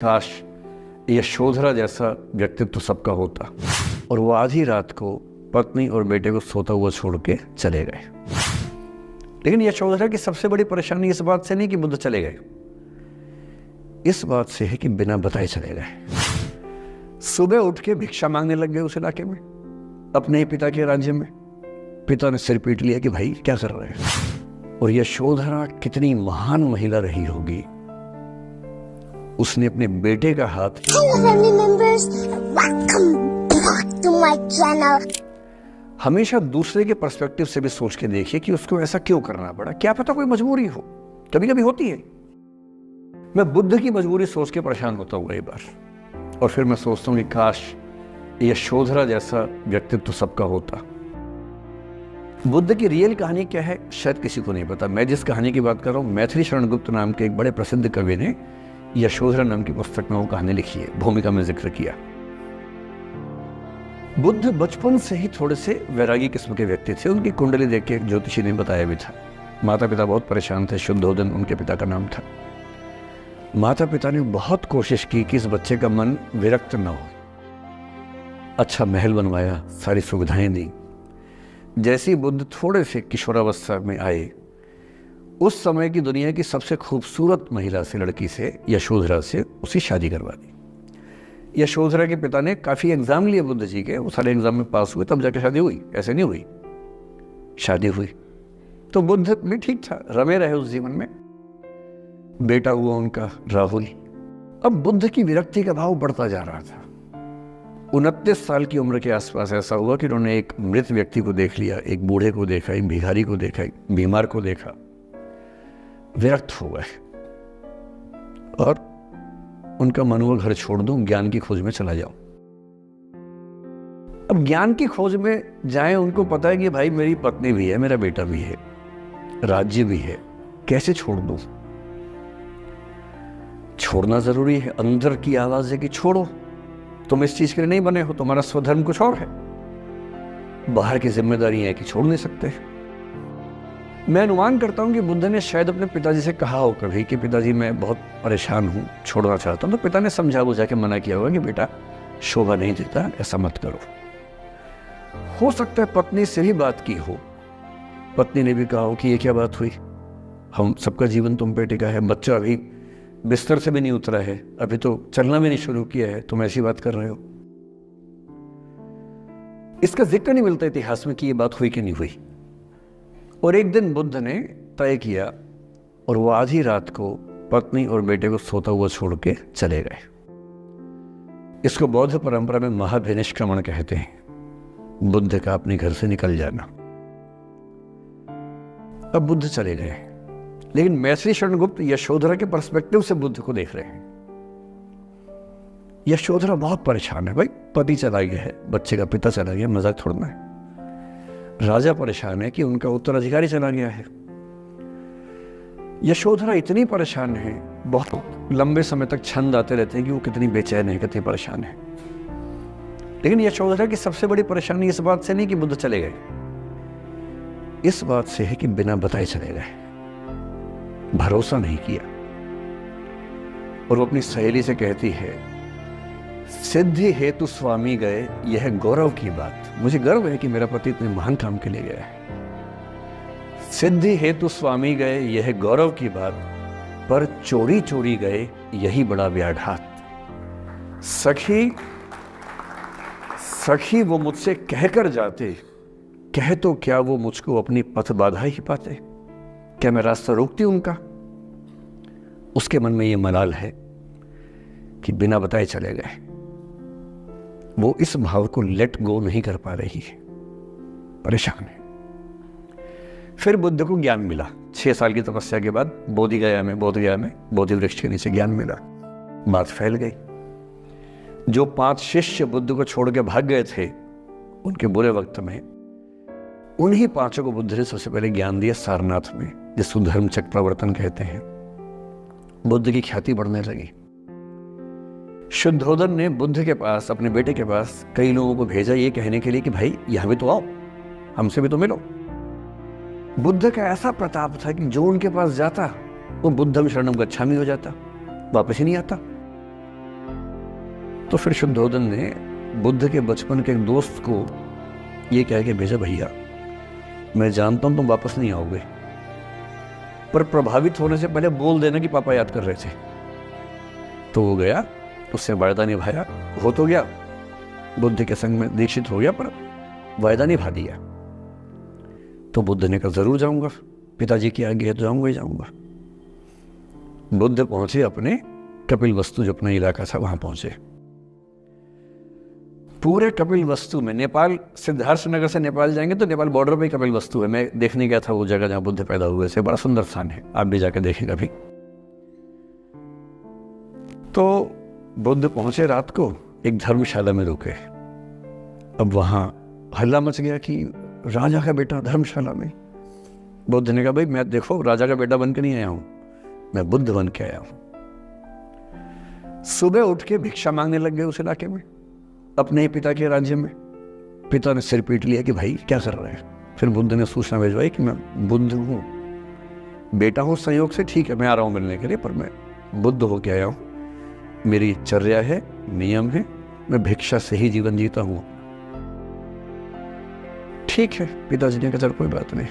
काश यशोधरा जैसा व्यक्तित्व सबका होता। और वो आधी रात को पत्नी और बेटे को सोता हुआ छोड़ के चले गए। लेकिन यशोधरा की सबसे बड़ी परेशानी इस बात से नहीं कि बुद्ध चले गए, इस बात से है कि बिना बताए चले गए। सुबह उठ के भिक्षा मांगने लग गए उस इलाके में, अपने ही पिता के राज्य में। पिता ने सिर पीट लिया कि भाई क्या कर रहे हैं। और यशोधरा कितनी महान महिला रही होगी, उसने अपने बेटे का हाथ हमेशा दूसरे के पर्सपेक्टिव से भी सोच के देखिए कि उसको ऐसा क्यों करना पड़ा। क्या पता कोई मजबूरी हो, कभी कभी होती है। मैं बुद्ध की मजबूरी सोच के परेशान होता हूँ कई बार, और फिर मैं सोचता हूँ कि काश यशोधरा जैसा व्यक्तित्व सबका होता। बुद्ध की रियल कहानी क्या है शायद किसी को नहीं पता। मैं जिस कहानी की बात कर रहा हूँ, मैथिली शरण गुप्त नाम के एक बड़े प्रसिद्ध कवि ने यशोधरा नाम की पुस्तक में वो कहानी लिखी है, भूमिका में जिक्र किया। बुद्ध बचपन से ही थोड़े से वैरागी किस्म के व्यक्ति थे। उनकी कुंडली देख के एक ज्योतिषी ने बताया भी था। माता पिता बहुत परेशान थे, शुद्धोदन उनके पिता का नाम था। माता पिता ने बहुत कोशिश की कि इस बच्चे का मन विरक्त न हो। अच्छा महल बनवाया, सारी सुविधाएं दी। जैसे ही बुद्ध थोड़े से किशोरावस्था में आए, उस समय की दुनिया की सबसे खूबसूरत महिला से, लड़की से, यशोधरा से उसकी शादी करवा दी। यशोधरा के पिता ने काफ़ी एग्जाम लिए बुद्ध जी के, वो सारे एग्जाम में पास हुए, तब जाके शादी हुई। ऐसे नहीं हुई, शादी हुई। तो बुद्ध भी ठीक था, रमे रहे उस जीवन में। बेटा हुआ उनका राहुल। अब बुद्ध की विरक्ति का भाव बढ़ता जा रहा था। 29 साल की उम्र के आसपास ऐसा हुआ कि उन्होंने एक मृत व्यक्ति को देख लिया, एक बूढ़े को देखा, एक भिखारी को देखा, एक बीमार को देखा। विरक्त हो गए और उनका मन हुआ घर छोड़ दूं, ज्ञान की खोज में चला जाऊं। अब ज्ञान की खोज में जाएं, उनको पता है कि भाई मेरी पत्नी भी है, मेरा बेटा भी है, राज्य भी है, कैसे छोड़ दूं। छोड़ना जरूरी है। अंदर की आवाज है कि छोड़ो, तुम इस चीज के लिए नहीं बने हो, तुम्हारा स्वधर्म कुछ और है। बाहर की जिम्मेदारी है कि छोड़ नहीं सकते। मैं अनुमान करता हूं कि बुद्ध ने शायद अपने पिताजी से कहा हो कभी कि पिताजी मैं बहुत परेशान हूं, छोड़ना चाहता हूं। तो पिता ने समझा बुझा के मना किया होगा कि बेटा शोभा नहीं देता, ऐसा मत करो। हो सकता है पत्नी से भी बात की हो, पत्नी ने भी कहा हो कि ये क्या बात हुई, हम सबका जीवन तुम पे टिका है, बच्चा अभी बिस्तर से भी नहीं उतरा है, अभी तो चलना भी नहीं शुरू किया है, तुम ऐसी बात कर रहे हो। इसका जिक्र नहीं मिलता इतिहास में कि ये बात हुई कि नहीं हुई। और एक दिन बुद्ध ने तय किया और वो आधी रात को पत्नी और बेटे को सोता हुआ छोड़ के चले गए। इसको बौद्ध परंपरा में महाभिनिष्क्रमण कहते हैं, बुद्ध का अपने घर से निकल जाना। अब बुद्ध चले गए, लेकिन मैथिली शरण गुप्त यशोधरा के पर्सपेक्टिव से बुद्ध को देख रहे हैं। यशोधरा बहुत परेशान है, भाई पति चला गया है, बच्चे का पिता चला गया, मजाक थोड़ना है। राजा परेशान है कि उनका उत्तराधिकारी चला गया है। यशोधरा इतनी परेशान है, बहुत लंबे समय तक छंद आते रहते हैं कि वो कितनी बेचैन है, कितनी परेशान है। लेकिन यशोधरा की सबसे बड़ी परेशानी इस बात से नहीं कि बुद्ध चले गए, इस बात से है कि बिना बताए चले गए, भरोसा नहीं किया। और वो अपनी सहेली से कहती है, सिद्धि हेतु स्वामी गए, यह गौरव की बात। मुझे गर्व है कि मेरा पति इतने महान काम के लिए गया है। सिद्धि हेतु स्वामी गए, यह गौरव की बात, पर चोरी चोरी गए, यही बड़ा व्याघात। सखी सखी वो मुझसे कहकर जाते, कह तो क्या वो मुझको अपनी पथ बाधा ही पाते। क्या मैं रास्ता रोकती उनका। उसके मन में ये मलाल है कि बिना बताए चले गए। वो इस भाव को लेट गो नहीं कर पा रही है, परेशान है। फिर बुद्ध को ज्ञान मिला 6 साल की तपस्या के बाद, बोधगया में बोधि वृक्ष के नीचे ज्ञान मिला। बात फैल गई। जो 5 शिष्य बुद्ध को छोड़ के भाग गए थे उनके बुरे वक्त में, उन्हीं 5 को बुद्ध ने सबसे पहले ज्ञान दिया सारनाथ में, जिसको धर्म चक्र प्रवर्तन कहते हैं। बुद्ध की ख्याति बढ़ने लगी। शुद्धोदन ने बुद्ध के पास, अपने बेटे के पास कई लोगों को भेजा ये कहने के लिए कि भाई यहां भी तो आओ, हमसे भी तो मिलो। बुद्ध का ऐसा प्रताप था कि जो उनके पास जाता वो बुद्धम शरणम गच्छामि हो जाता, वापस ही नहीं आता। तो फिर शुद्धोधन ने बुद्ध के बचपन के एक दोस्त को ये कह के भेजा, भैया मैं जानता हूं तुम वापस नहीं आओगे, पर प्रभावित होने से पहले बोल देना कि पापा याद कर रहे थे। तो वो गया, उससे वायदा निभाया, हो तो गया, बुद्ध के संग में दीक्षित हो गया, पर वायदा निभा दिया। तो बुद्ध ने कहा जरूर जाऊंगा, पिताजी की आज्ञा है तो जाऊंगा ही जाऊंगा। बुद्ध पहुंचे अपने कपिलवस्तु, जो अपना इलाका था वहां पहुंचे। पूरे कपिलवस्तु में, नेपाल सिद्धार्थनगर से नेपाल जाएंगे तो नेपाल बॉर्डर पे कपिलवस्तु है, मैं देखने गया था वो जगह जहां बुद्ध पैदा हुए थे, बड़ा सुंदर स्थान है, आप भी जाकर देखें कभी। तो बुद्ध पहुंचे रात को, एक धर्मशाला में रुके। अब वहां हल्ला मच गया कि राजा का बेटा धर्मशाला में। बुद्ध ने कहा भाई मैं देखो राजा का बेटा बन के नहीं आया हूं, मैं बुद्ध बन के आया हूं। सुबह उठ के भिक्षा मांगने लग गए उस इलाके में, अपने ही पिता के राज्य में। पिता ने सिर पीट लिया कि भाई क्या कर रहे हैं। फिर बुद्ध ने सूचना भिजवाई कि मैं बुद्ध हूं, बेटा हूं संयोग से, ठीक है मैं आ रहा हूं मिलने के लिए, पर मैं बुद्ध होके आया हूं, मेरी चर्या है, नियम है, मैं भिक्षा से ही जीवन जीता हूं। ठीक है, पिताजी ने कहा चल कोई बात नहीं।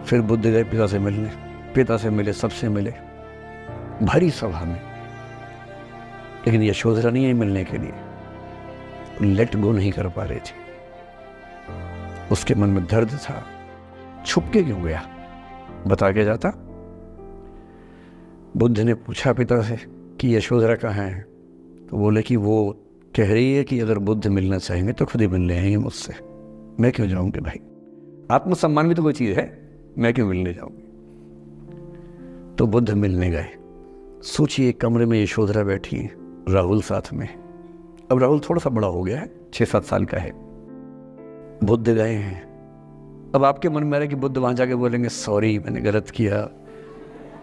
फिर बुद्ध गए पिता से मिलने, पिता से मिले, सबसे मिले, भरी सभा में। लेकिन यशोधरा नहीं आई मिलने के लिए, लेट गो नहीं कर पा रही थी, उसके मन में दर्द था। छुप के क्यों गया, बता के जाता। बुद्ध ने पूछा पिता से कि यशोधरा कहाँ है, तो बोले कि वो कह रही है कि अगर बुद्ध मिलना चाहेंगे तो खुद ही मिलने आएंगे मुझसे, मैं क्यों जाऊंगी भाई, आत्मसम्मान भी तो कोई चीज है, मैं क्यों मिलने जाऊंगी। तो बुद्ध मिलने गए। सोचिए कमरे में यशोधरा बैठी है, राहुल साथ में। अब राहुल थोड़ा सा बड़ा हो गया है, 6-7 साल का है। बुद्ध गए हैं। अब आपके मन में आ रहा है कि बुद्ध वहां जाके बोलेंगे सॉरी मैंने गलत किया,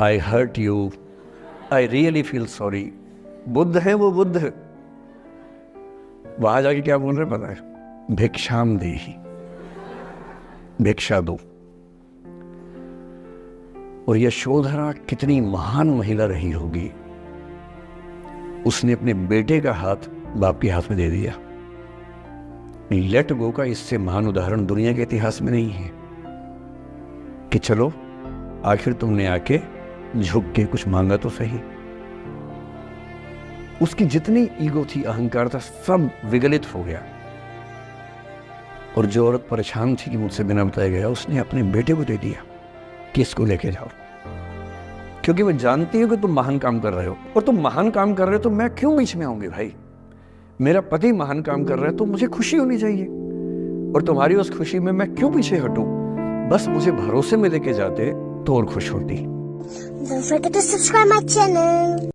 I hurt you, I really feel sorry. बुद्ध है वो बुद्ध है। वहां जाके क्या बोल रहे पता है, भिक्षाम देहि, भिक्षा दो। और यशोधरा कितनी महान महिला रही होगी, उसने अपने बेटे का हाथ बाप के हाथ में दे दिया। लेट गो का इससे महान उदाहरण दुनिया के इतिहास में नहीं है कि चलो आखिर तुमने आके झुक के कुछ मांगा तो सही। उसकी जितनी ईगो थी, अहंकार था, सब विगलित हो गया। और जो औरत परेशान थी कि मुझसे बिना बताया गया, उसने अपने बेटे को दे दिया कि इसको लेके जाओ, क्योंकि मैं जानती हूं कि तुम महान काम कर रहे हो, और तुम महान काम कर रहे हो तो मैं क्यों बीच में आऊंगी भाई। मेरा पति महान काम कर रहा है तो मुझे खुशी होनी चाहिए, और तुम्हारी उस खुशी में मैं क्यों पीछे हटूं। बस मुझे भरोसे में लेके जाते तो और खुश होती। Don't forget to subscribe my channel.